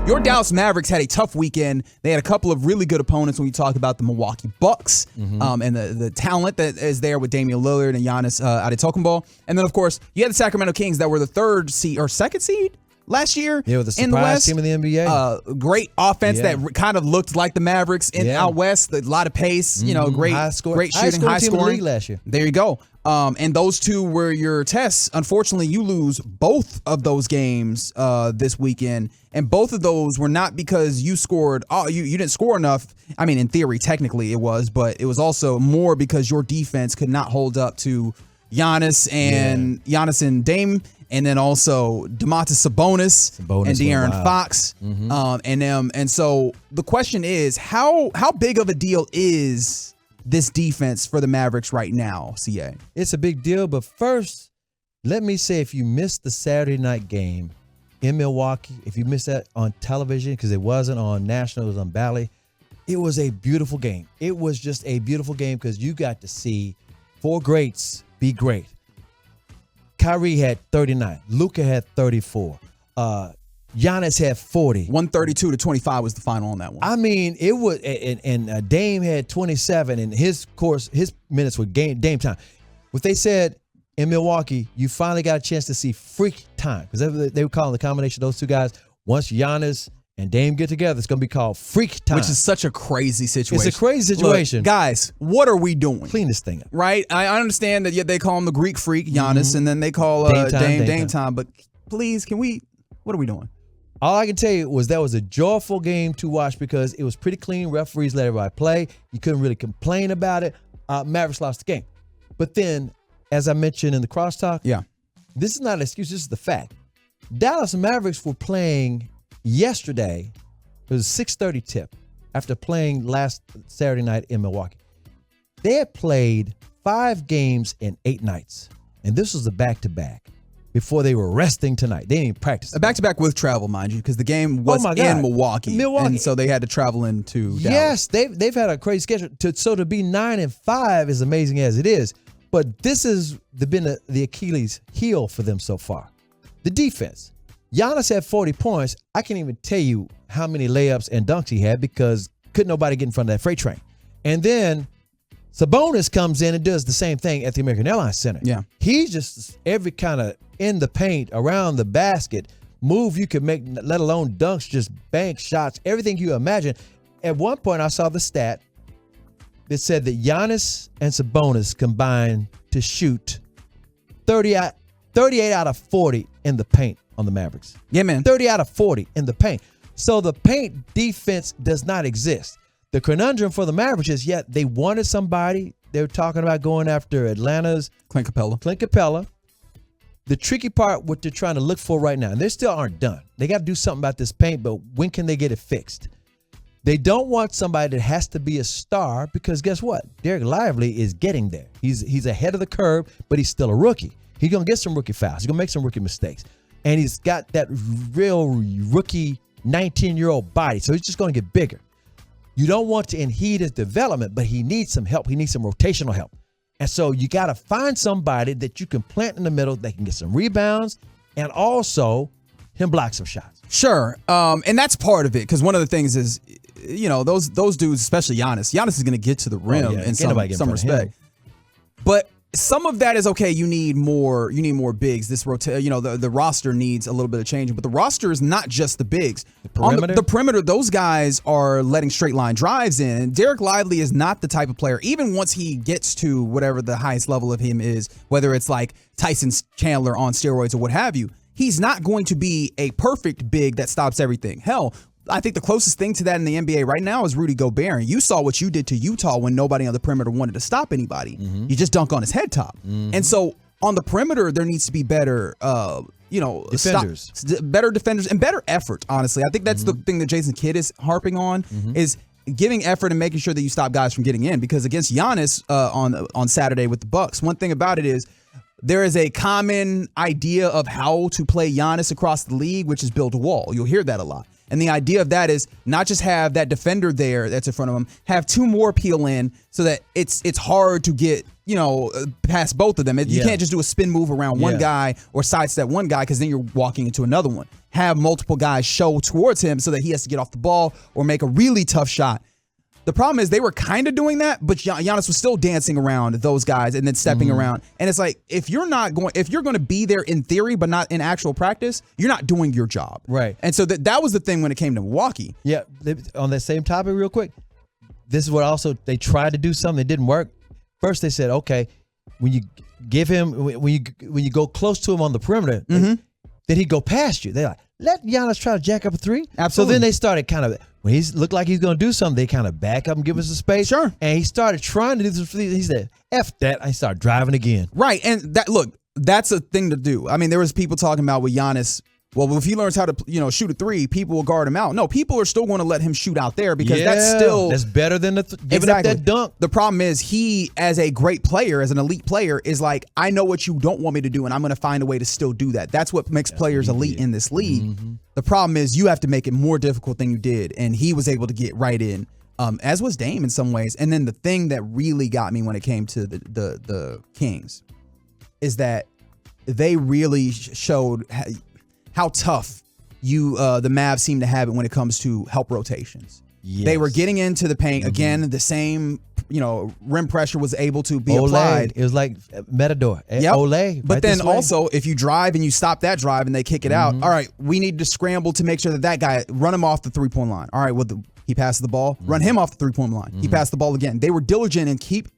Your Dallas Mavericks had a tough weekend. They had a couple of really good opponents when you talk about the Milwaukee Bucks and the talent that is there with Damian Lillard and Giannis Antetokounmpo. And then, of course, you had the Sacramento Kings that were the third seed or second seed last year. Yeah, with the surprise team in the NBA. Great offense that kind of looked like the Mavericks out west. A lot of pace, great shooting, high team in the league last year. There you go. And those two were your tests. Unfortunately, you lose both of those games this weekend. And both of those were not because you scored. You didn't score enough. I mean, in theory, technically it was. But it was also more because your defense could not hold up to Giannis and Dame. And then also Domantas Sabonis and De'Aaron Fox and them. And so the question is, how big of a deal is this defense for the Mavericks right now, CA? It's a big deal, but first, let me say, if you missed the Saturday night game in Milwaukee, if you missed that on television, because it wasn't on national, it was on Bally, it was a beautiful game. It was just a beautiful game because you got to see four greats be great. Kyrie had 39. Luka had 34. Giannis had 40. 132-25 was the final on that one. I mean, it was, and Dame had 27, and his minutes were Dame time. What they said in Milwaukee, you finally got a chance to see freak time, because they were calling the combination of those two guys. Once Giannis and Dame get together, it's going to be called freak time. Which is such a crazy situation. It's a crazy situation. Look, guys, what are we doing? Clean this thing up. Right? I understand that they call him the Greek freak, Giannis, and then they call Dame time. But please, what are we doing? All I can tell you was that was a joyful game to watch because it was pretty clean. Referees let everybody play. You couldn't really complain about it. Mavericks lost the game. But then, as I mentioned in the crosstalk, this is not an excuse. This is the fact. Dallas Mavericks were playing yesterday. It was a 6:30 tip after playing last Saturday night in Milwaukee. They had played 5 games in 8 nights, and this was a back-to-back before they were resting tonight. They didn't even practice. A back-to-back with travel, mind you, because the game was in Milwaukee. And so they had to travel into Dallas. Yes, they've had a crazy schedule. So to be 9-5 is amazing as it is, but this has been the Achilles heel for them so far. The defense. Giannis had 40 points. I can't even tell you how many layups and dunks he had because couldn't nobody get in front of that freight train. And then Sabonis comes in and does the same thing at the American Airlines Center. Yeah. He's just every kind of in the paint, around the basket, move you could make, let alone dunks, just bank shots, everything you imagine. At one point, I saw the stat that said that Giannis and Sabonis combined to shoot 38 out of 40 in the paint on the Mavericks. Yeah, man. 30 out of 40 in the paint. So the paint defense does not exist. The conundrum for the Mavericks is, they wanted somebody. They were talking about going after Atlanta's Clint Capella. The tricky part, what they're trying to look for right now, and they still aren't done. They got to do something about this paint, but when can they get it fixed? They don't want somebody that has to be a star because guess what? Derek Lively is getting there. He's ahead of the curve, but he's still a rookie. He's going to get some rookie fouls. He's going to make some rookie mistakes. And he's got that real rookie 19-year-old body, so he's just going to get bigger. You don't want to impede his development, but he needs some help. He needs some rotational help. And so you got to find somebody that you can plant in the middle that can get some rebounds and also him block some shots. Sure. And that's part of it because one of the things is, those dudes, especially Giannis. Giannis is going to get to the rim in some respect. But some of that is okay. You need more bigs. This the roster needs a little bit of changing, but the roster is not just the bigs. The perimeter, those guys are letting straight line drives in. Derek Lively is not the type of player, even once he gets to whatever the highest level of him is, whether it's like Tyson Chandler on steroids or what have you, he's not going to be a perfect big that stops everything. Hell, I think the closest thing to that in the NBA right now is Rudy Gobert. And you saw what you did to Utah when nobody on the perimeter wanted to stop anybody. You just dunk on his head top. And so on the perimeter, there needs to be better, defenders, better defenders and better effort. Honestly, I think that's the thing that Jason Kidd is harping on is giving effort and making sure that you stop guys from getting in. Because against Giannis on Saturday with the Bucks, one thing about it is there is a common idea of how to play Giannis across the league, which is build a wall. You'll hear that a lot. And the idea of that is not just have that defender there that's in front of him, have two more peel in so that it's hard to get, past both of them. You can't just do a spin move around one guy or sidestep one guy because then you're walking into another one. Have multiple guys show towards him so that he has to get off the ball or make a really tough shot. The problem is they were kind of doing that, but Giannis was still dancing around those guys and then stepping around. And it's like, if you're going to be there in theory, but not in actual practice, you're not doing your job. Right. And so that was the thing when it came to Milwaukee. Yeah. On that same topic real quick, this is what also they tried to do something that didn't work. First they said, okay, when you give him, when you go close to him on the perimeter, then he go past you. They're like, let Giannis try to jack up a three. Absolutely. So then they started kind of, when he looked like he's going to do something, they kind of back up and give us some space. Sure. And he started trying to do this. He said, F that. I started driving again. Right. And that's a thing to do. I mean, there was people talking about with Giannis, well, if he learns how to, shoot a three, people will guard him out. No, people are still going to let him shoot out there because that's better than giving up that dunk. The problem is he, as a great player, as an elite player, is like, I know what you don't want me to do, and I'm going to find a way to still do that. That's what makes players elite in this league. The problem is you have to make it more difficult than you did, and he was able to get right in, as was Dame in some ways. And then the thing that really got me when it came to the Kings is that they really showed how tough the Mavs seem to have it when it comes to help rotations. Yes. They were getting into the paint again. The same, rim pressure was able to be applied. It was like Matador. Yep. Olay. But then also, if you drive and you stop that drive and they kick it out, all right, we need to scramble to make sure that guy run him off the 3-point line. All right, well, he passes the ball, run him off the 3-point line. He passed the ball again. They were diligent and keep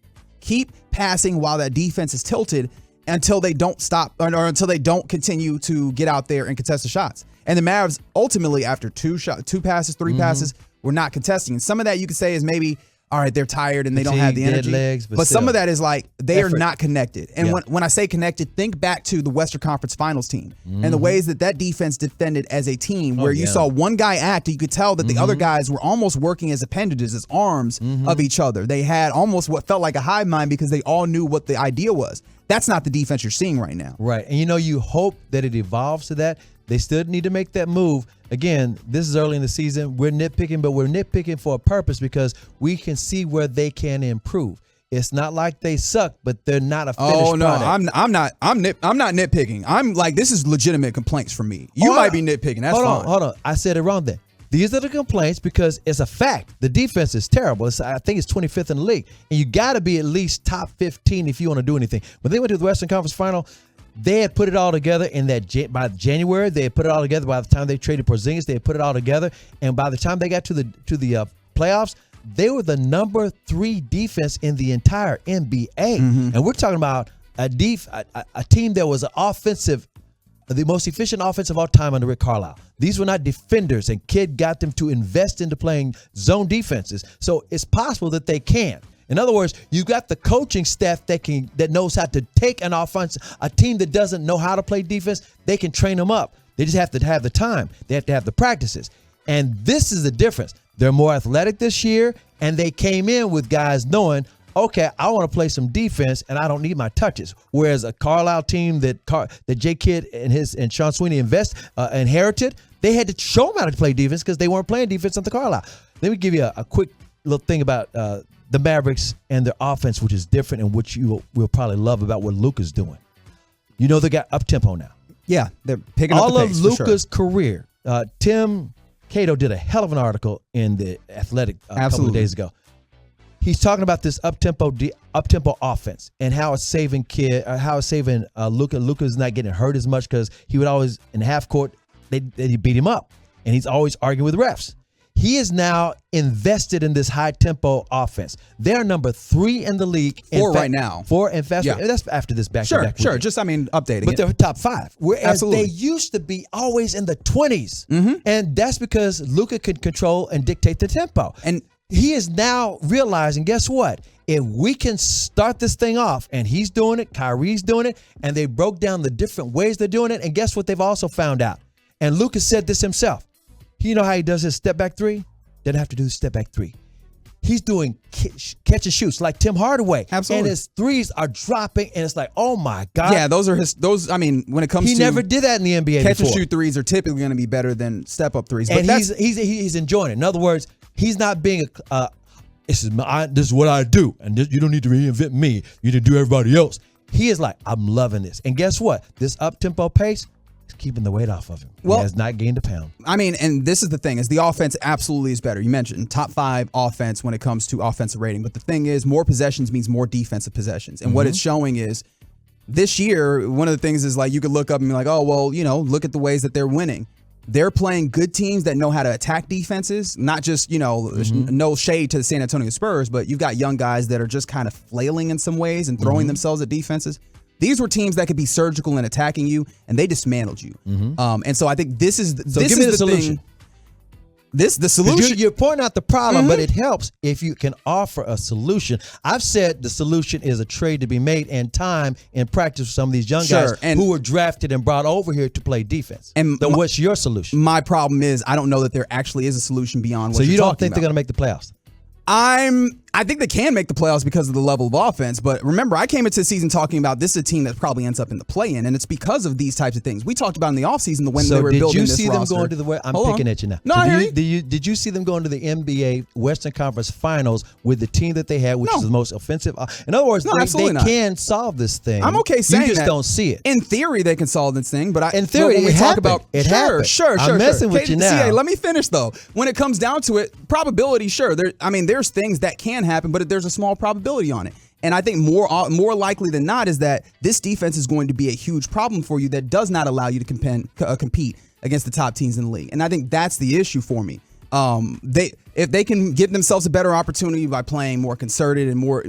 passing while that defense is tilted until they don't stop or until they don't continue to get out there and contest the shots. And the Mavs ultimately, after two passes, three passes, were not contesting. And some of that you could say is maybe, all right, they're tired and they don't have the energy. Legs, but some of that is like they are not connected. And when I say connected, think back to the Western Conference Finals team and the ways that defense defended as a team, where you saw one guy act, you could tell that the other guys were almost working as appendages, as arms of each other. They had almost what felt like a hive mind because they all knew what the idea was. That's not the defense you're seeing right now. Right. And you hope that it evolves to that. They still need to make that move. Again, this is early in the season. We're nitpicking, but we're nitpicking for a purpose because we can see where they can improve. It's not like they suck, but they're not a finished product. I'm not nitpicking. I'm like, this is legitimate complaints from me. You might be nitpicking. That's fine. Hold on. I said it wrong then. These are the complaints because it's a fact. The defense is terrible. I think it's 25th in the league. And you got to be at least top 15 if you want to do anything. When they went to the Western Conference Final, they had put it all together by January. They had put it all together. By the time they traded Porzingis, they had put it all together. And by the time they got to the playoffs, they were the number 3 defense in the entire NBA. And we're talking about a team that was the most efficient offense of all time under Rick Carlisle. These were not defenders, and Kidd got them to invest into playing zone defenses. So it's possible that they can. In other words, you got the coaching staff that knows how to take an offense, a team that doesn't know how to play defense, they can train them up. They just have to have the time. They have to have the practices. And this is the difference. They're more athletic this year, and they came in with guys knowing, okay, I want to play some defense, and I don't need my touches. Whereas a Carlisle team that Jay Kidd and Sean Sweeney inherited, they had to show them how to play defense because they weren't playing defense under Carlisle. Let me give you a quick little thing about the Mavericks and their offense, which is different and which you will probably love about what Luka's doing. They got up-tempo now. Yeah, they're picking up the pace. All of Luka's career, Tim Cato did a hell of an article in The Athletic a couple of days ago. He's talking about this up-tempo offense and how it's saving Luka. Luka's not getting hurt as much because he would always, in half court, they beat him up. And he's always arguing with refs. He is now invested in this high-tempo offense. They're number 3 in the league. 4 right now. 4 and faster. Yeah. That's after this back-to-back. Sure. Just, updating But they're top 5. Whereas they used to be always in the 20s. And that's because Luka could control and dictate the tempo. And he is now realizing, guess what? If we can start this thing off, and he's doing it, Kyrie's doing it, and they broke down the different ways they're doing it, and guess what they've also found out? And Luka said this himself. You know how he does his step-back 3? Doesn't have to do the step-back 3. he's doing catch and shoots like Tim Hardaway. Absolutely. And his threes are dropping, and it's like, oh my God. Yeah, those. I mean, when it comes to, he never did that in the NBA catch before. and shoot threes are typically going to be better than step up threes. But he's enjoying it. In other words, he's not being this is what I do, and you don't need to reinvent me. You need to do everybody else. He is like, I'm loving this. And guess what? This up-tempo pace is keeping the weight off of him. Well, he has not gained a pound. I mean, and this is the thing, is the offense absolutely is better. You mentioned top 5 offense when it comes to offensive rating. But the thing is, more possessions means more defensive possessions. And what it's showing is, this year, one of the things is like, you could look up and be like, oh, well, look at the ways that they're winning. They're playing good teams that know how to attack defenses, not just, no shade to the San Antonio Spurs, but you've got young guys that are just kind of flailing in some ways and throwing themselves at defenses. These were teams that could be surgical in attacking you, and they dismantled you. And so I think this is the solution. thing. The solution. You're pointing out the problem, but it helps if you can offer a solution. I've said the solution is a trade to be made and time and practice for some of these young guys who were drafted and brought over here to play defense. And so what's your solution? My problem is I don't know that there actually is a solution beyond what So you're you don't talking think about. they're going to make the playoffs? I think they can make the playoffs because of the level of offense. But remember, I came into the season talking about this is a team that probably ends up in the play-in, and it's because of these types of things. We talked about in the offseason when they were building this roster. So did you see them going to the I'm picking at you now. No, did you see them going to the NBA Western Conference Finals with the team that they had, which is the most offensive? In other words, they can solve this thing. I'm okay saying that. You just don't see it. In theory, they can solve this thing, but in theory, when we talk about sure. I'm messing with you now. CA, let me finish though. When it comes down to it, probability, sure. There's things that can happen, but there's a small probability on it. And I think more likely than not is that this defense is going to be a huge problem for you that does not allow you to compete against the top teams in the league. And I think that's the issue for me. If they can give themselves a better opportunity by playing more concerted and more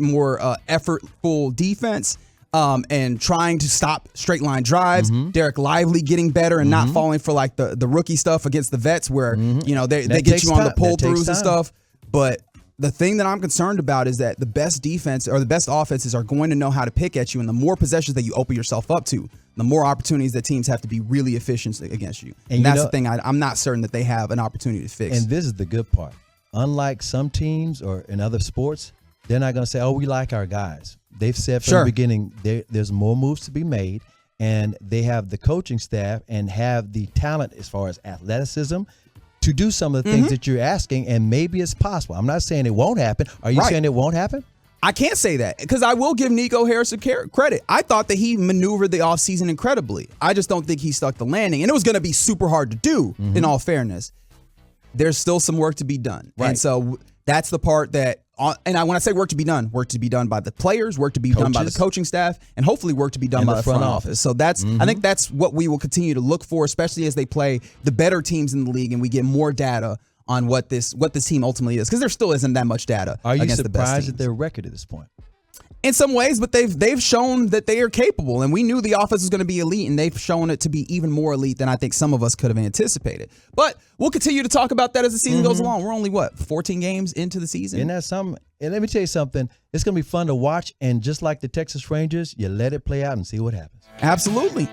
effortful defense, and trying to stop straight line drives, Derek Lively getting better and not falling for like the rookie stuff against the vets where they get you on the pull throughs and stuff. But the thing that I'm concerned about is that the best defense or the best offenses are going to know how to pick at you, and the more possessions that you open yourself up to, the more opportunities that teams have to be really efficient against you. And that's the thing I'm not certain that they have an opportunity to fix. And this is the good part. Unlike some teams or in other sports, they're not going to say, oh, we like our guys. They've said from the beginning there's more moves to be made, and they have the coaching staff and have the talent as far as athleticism to do some of the things that you're asking, and maybe it's possible. I'm not saying it won't happen. Are you saying it won't happen? I can't say that because I will give Nico Harris credit. I thought that he maneuvered the offseason incredibly. I just don't think he stuck the landing. And it was going to be super hard to do, in all fairness. There's still some work to be done. Right. And so that's the part that, and when I say work to be done by the players, work to be done by the coaching staff, and hopefully work to be done by the front office. So that's I think that's what we will continue to look for, especially as they play the better teams in the league and we get more data on what this team ultimately is, because there still isn't that much data. Are you against the best surprised teams at their record at this point? In some ways, but they've shown that they are capable, and we knew the offense was going to be elite, and they've shown it to be even more elite than I think some of us could have anticipated. But we'll continue to talk about that as the season goes along. We're only 14 games into the season. And that's something. And let me tell you something. It's going to be fun to watch, and just like the Texas Rangers, you let it play out and see what happens. Absolutely.